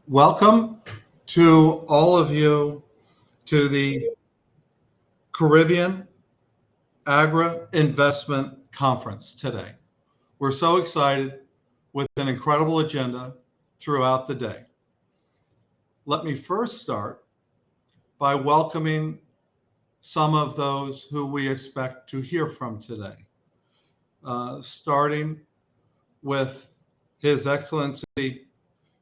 Welcome to all of you to the Caribbean Agri-Investment Conference today. We're so excited with an incredible agenda throughout the day. Let me first start by welcoming some of those who we expect to hear from today, starting with His Excellency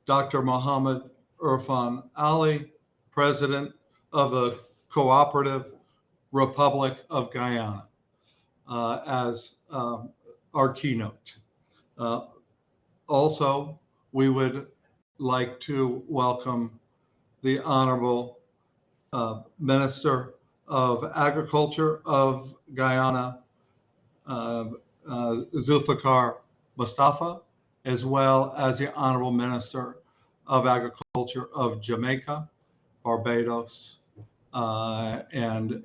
Dr. Mohammed Irfan Ali, President of the Cooperative Republic of Guyana, as our keynote. Also, we would like to welcome the Honorable Minister of Agriculture of Guyana, Zulfikar Mustafa, as well as the Honorable Minister of Agriculture of Jamaica, Barbados, and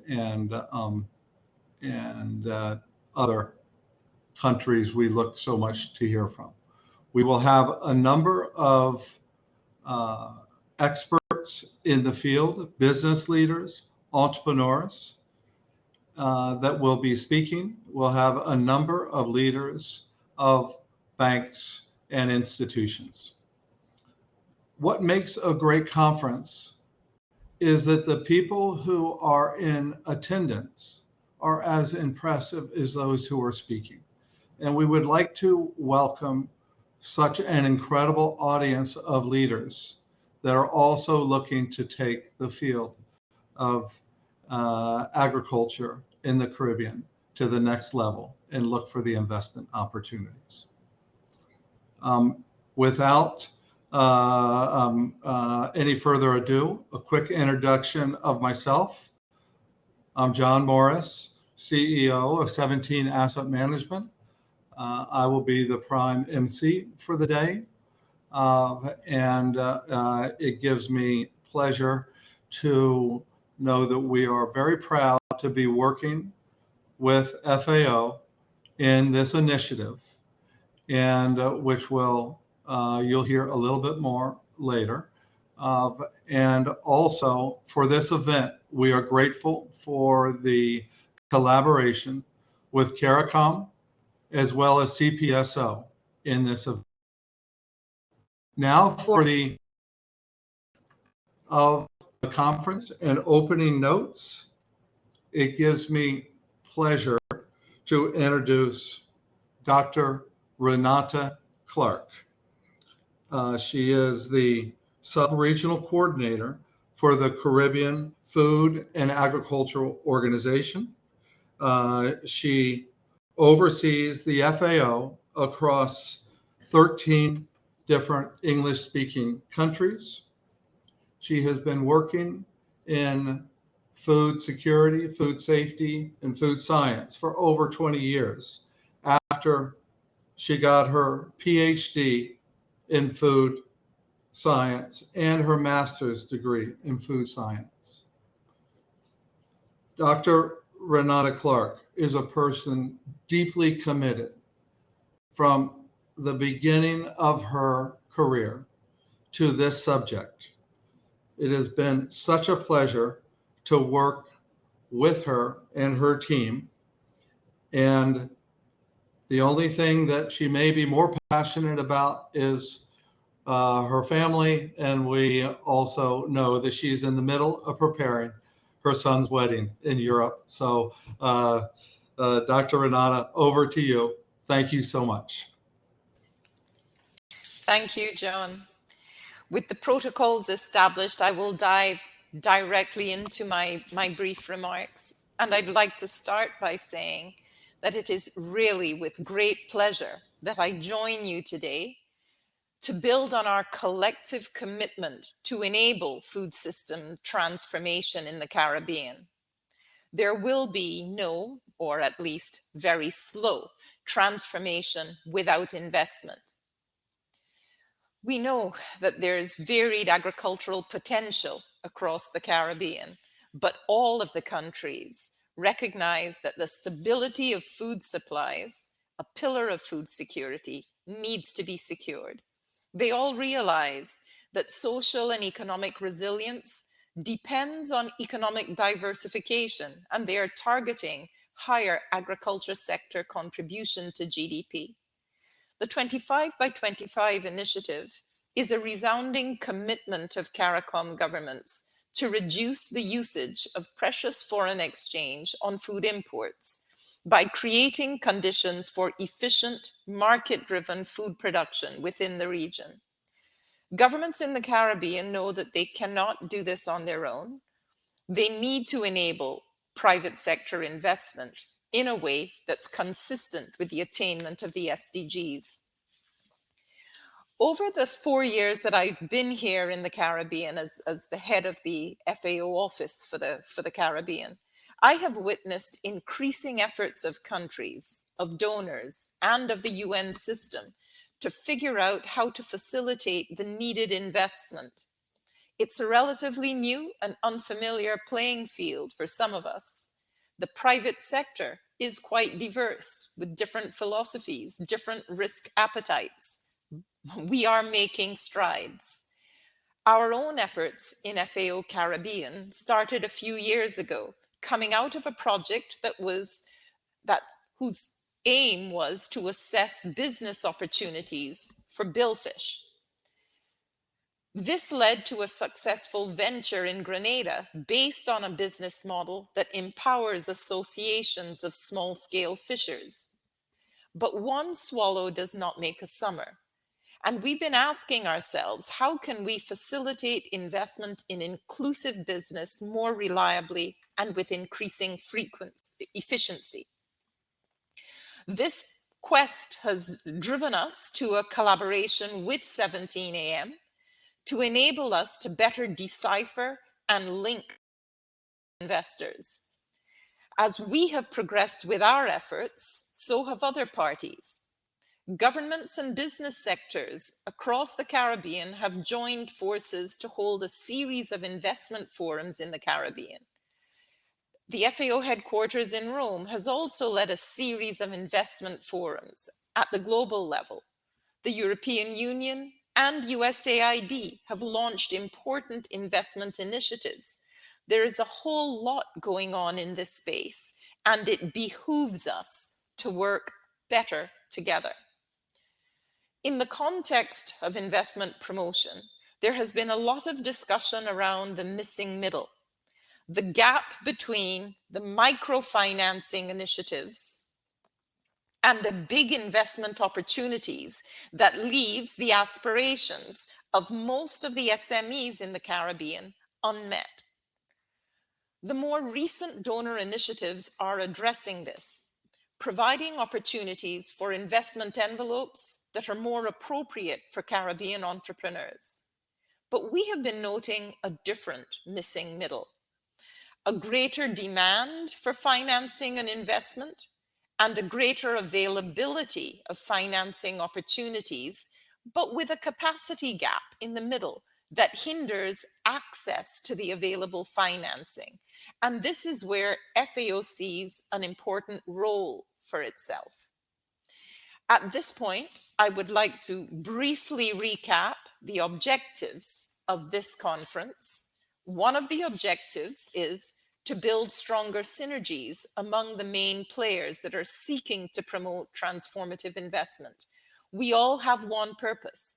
other countries we look so much to hear from. We will have a number of experts in the field, business leaders, entrepreneurs that will be speaking. We'll have a number of leaders of banks and institutions. What makes a great conference is that the people who are in attendance are as impressive as those who are speaking. And we would like to welcome such an incredible audience of leaders that are also looking to take the field of agriculture in the Caribbean to the next level and look for the investment opportunities. Without any further ado, a quick introduction of myself. I'm John Morris, CEO of 17 Asset Management. I will be the prime MC for the day, and it gives me pleasure to know that we are very proud to be working with FAO in this initiative, and which will you'll hear a little bit more later. And also for this event, we are grateful for the collaboration with CARICOM as well as CPSO in this event. Now for the conference and opening notes, it gives me pleasure to introduce Dr. Renata Clarke. She is the sub-regional coordinator for the Caribbean Food and Agricultural Organization. She oversees the FAO across 13 different English-speaking countries. She has been working in food security, food safety, and food science for over 20 years after she got her PhD in food science and her master's degree in food science. Dr. Renata Clarke is a person deeply committed from the beginning of her career to this subject. It has been such a pleasure to work with her and her team. And the only thing that she may be more passionate about is her family. And we also know that she's in the middle of preparing her son's wedding in Europe. So Dr. Renata, over to you. Thank you so much. Thank you, John. With the protocols established, I will dive directly into my brief remarks. And I'd like to start by saying that it is really with great pleasure that I join you today to build on our collective commitment to enable food system transformation in the Caribbean. There will be no, or at least very slow, transformation without investment. We know that there's varied agricultural potential across the Caribbean, but all of the countries recognize that the stability of food supplies, a pillar of food security, needs to be secured. They all realize that social and economic resilience depends on economic diversification, and they are targeting higher agriculture sector contribution to GDP. The 25 by 25 initiative is a resounding commitment of CARICOM governments to reduce the usage of precious foreign exchange on food imports by creating conditions for efficient, market-driven food production within the region. Governments in the Caribbean know that they cannot do this on their own. They need to enable private sector investment in a way that's consistent with the attainment of the SDGs. Over the 4 years that I've been here in the Caribbean as the head of the FAO office for the Caribbean, I have witnessed increasing efforts of countries, of donors, and of the UN system to figure out how to facilitate the needed investment. It's a relatively new and unfamiliar playing field for some of us. The private sector is quite diverse, with different philosophies, different risk appetites. We are making strides. Our own efforts in FAO Caribbean started a few years ago, coming out of a project whose aim was to assess business opportunities for billfish. This led to a successful venture in Grenada based on a business model that empowers associations of small-scale fishers. But one swallow does not make a summer. And we've been asking ourselves, how can we facilitate investment in inclusive business more reliably and with increasing efficiency? This quest has driven us to a collaboration with 17AM to enable us to better decipher and link investors. As we have progressed with our efforts, so have other parties. Governments and business sectors across the Caribbean have joined forces to hold a series of investment forums in the Caribbean. The FAO headquarters in Rome has also led a series of investment forums at the global level. The European Union and USAID have launched important investment initiatives. There is a whole lot going on in this space, and it behooves us to work better together. In the context of investment promotion, there has been a lot of discussion around the missing middle, the gap between the microfinancing initiatives and the big investment opportunities that leaves the aspirations of most of the SMEs in the Caribbean unmet. The more recent donor initiatives are addressing this, providing opportunities for investment envelopes that are more appropriate for Caribbean entrepreneurs. But we have been noting a different missing middle, a greater demand for financing and investment, and a greater availability of financing opportunities, but with a capacity gap in the middle that hinders access to the available financing. And this is where FAO sees an important role for itself. At this point, I would like to briefly recap the objectives of this conference. One of the objectives is to build stronger synergies among the main players that are seeking to promote transformative investment. We all have one purpose.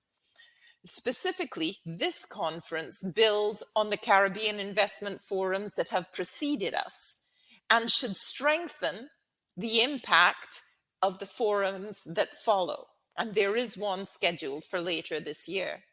Specifically, this conference builds on the Caribbean investment forums that have preceded us and should strengthen the impact of the forums that follow. And there is one scheduled for later this year.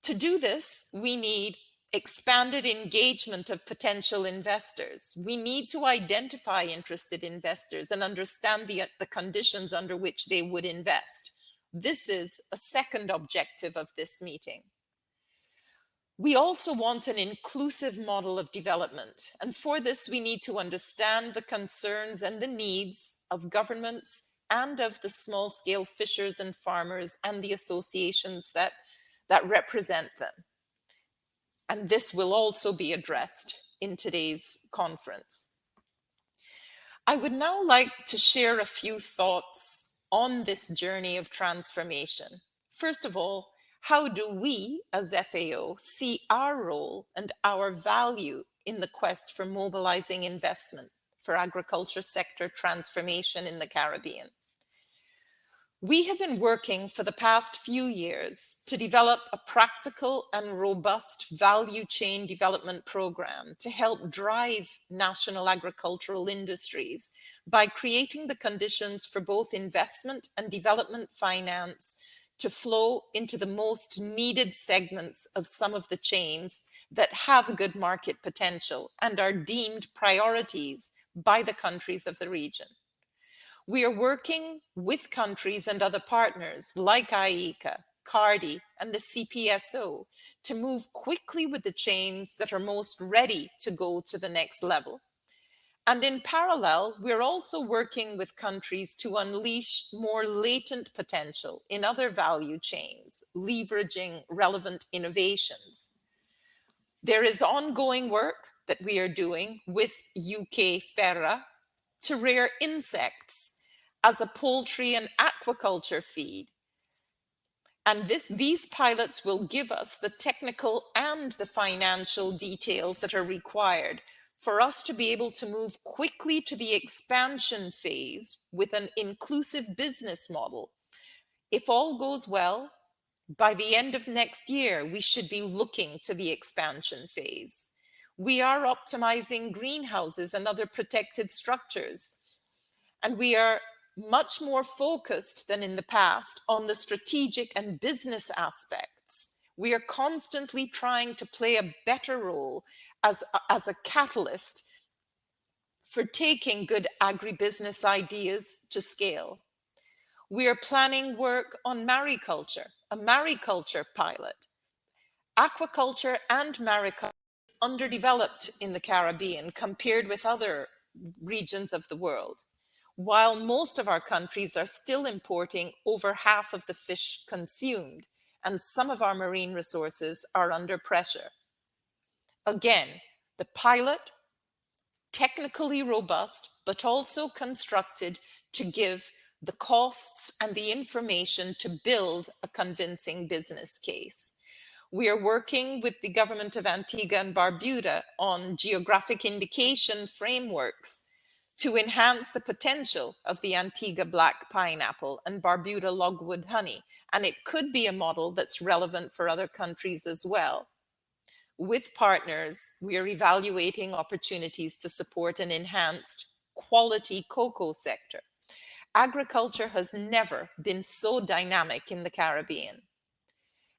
To do this, we need expanded engagement of potential investors. We need to identify interested investors and understand the conditions under which they would invest. This is a second objective of this meeting. We also want an inclusive model of development. And for this, we need to understand the concerns and the needs of governments and of the small-scale fishers and farmers and the associations that represent them. And this will also be addressed in today's conference. I would now like to share a few thoughts on this journey of transformation. First of all, How do we, as FAO, see our role and our value in the quest for mobilizing investment for agriculture sector transformation in the Caribbean? We have been working for the past few years to develop a practical and robust value chain development program to help drive national agricultural industries by creating the conditions for both investment and development finance to flow into the most needed segments of some of the chains that have good market potential and are deemed priorities by the countries of the region. We are working with countries and other partners like IECA, CARDI, and the CPSO to move quickly with the chains that are most ready to go to the next level. And in parallel, we're also working with countries to unleash more latent potential in other value chains, leveraging relevant innovations. There is ongoing work that we are doing with UK FERA to rear insects as a poultry and aquaculture feed. And these pilots will give us the technical and the financial details that are required for us to be able to move quickly to the expansion phase with an inclusive business model. If all goes well, by the end of next year, we should be looking to the expansion phase. We are optimizing greenhouses and other protected structures, and we are much more focused than in the past on the strategic and business aspects. We are constantly trying to play a better role as a catalyst for taking good agribusiness ideas to scale. We are planning work on mariculture, a mariculture pilot. Aquaculture and mariculture is underdeveloped in the Caribbean compared with other regions of the world, while most of our countries are still importing over half of the fish consumed, and some of our marine resources are under pressure. Again, the pilot, technically robust, but also constructed to give the costs and the information to build a convincing business case. We are working with the government of Antigua and Barbuda on geographic indication frameworks to enhance the potential of the Antigua black pineapple and Barbuda logwood honey, and it could be a model that's relevant for other countries as well. With partners, we are evaluating opportunities to support an enhanced quality cocoa sector. Agriculture has never been so dynamic in the Caribbean.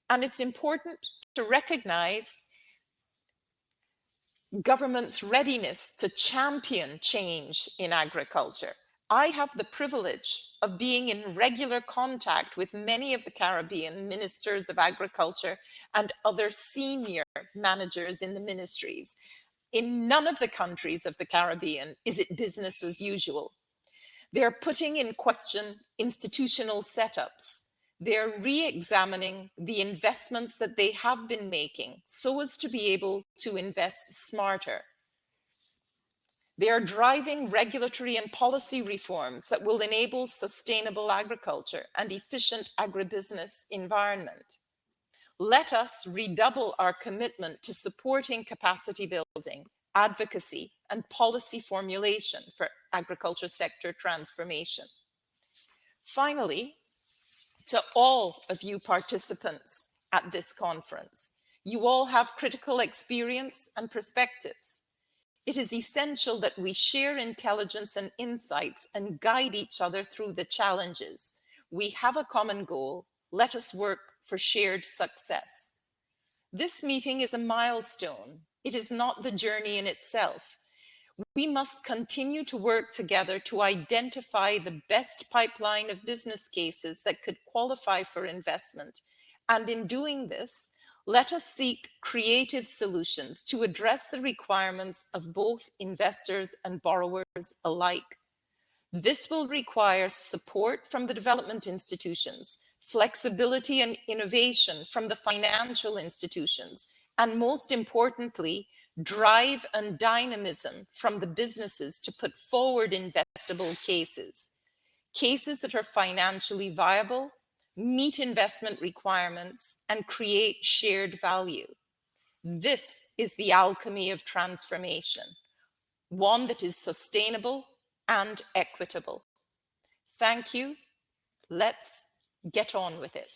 And it's important to recognize government's readiness to champion change in agriculture. I have the privilege of being in regular contact with many of the Caribbean ministers of agriculture and other senior managers in the ministries. In none of the countries of the Caribbean is it business as usual. They're putting in question institutional setups. They're re-examining the investments that they have been making so as to be able to invest smarter. They are driving regulatory and policy reforms that will enable sustainable agriculture and efficient agribusiness environment. Let us redouble our commitment to supporting capacity building, advocacy, and policy formulation for agriculture sector transformation. Finally, to all of you participants at this conference, you all have critical experience and perspectives. It is essential that we share intelligence and insights and guide each other through the challenges. We have a common goal. Let us work for shared success. This meeting is a milestone. It is not the journey in itself. We must continue to work together to identify the best pipeline of business cases that could qualify for investment. And in doing this, let us seek creative solutions to address the requirements of both investors and borrowers alike. This will require support from the development institutions, flexibility and innovation from the financial institutions, and most importantly, drive and dynamism from the businesses to put forward investable cases that are financially viable, meet investment requirements, and create shared value. This is the alchemy of transformation, one that is sustainable and equitable. Thank you. Let's get on with it.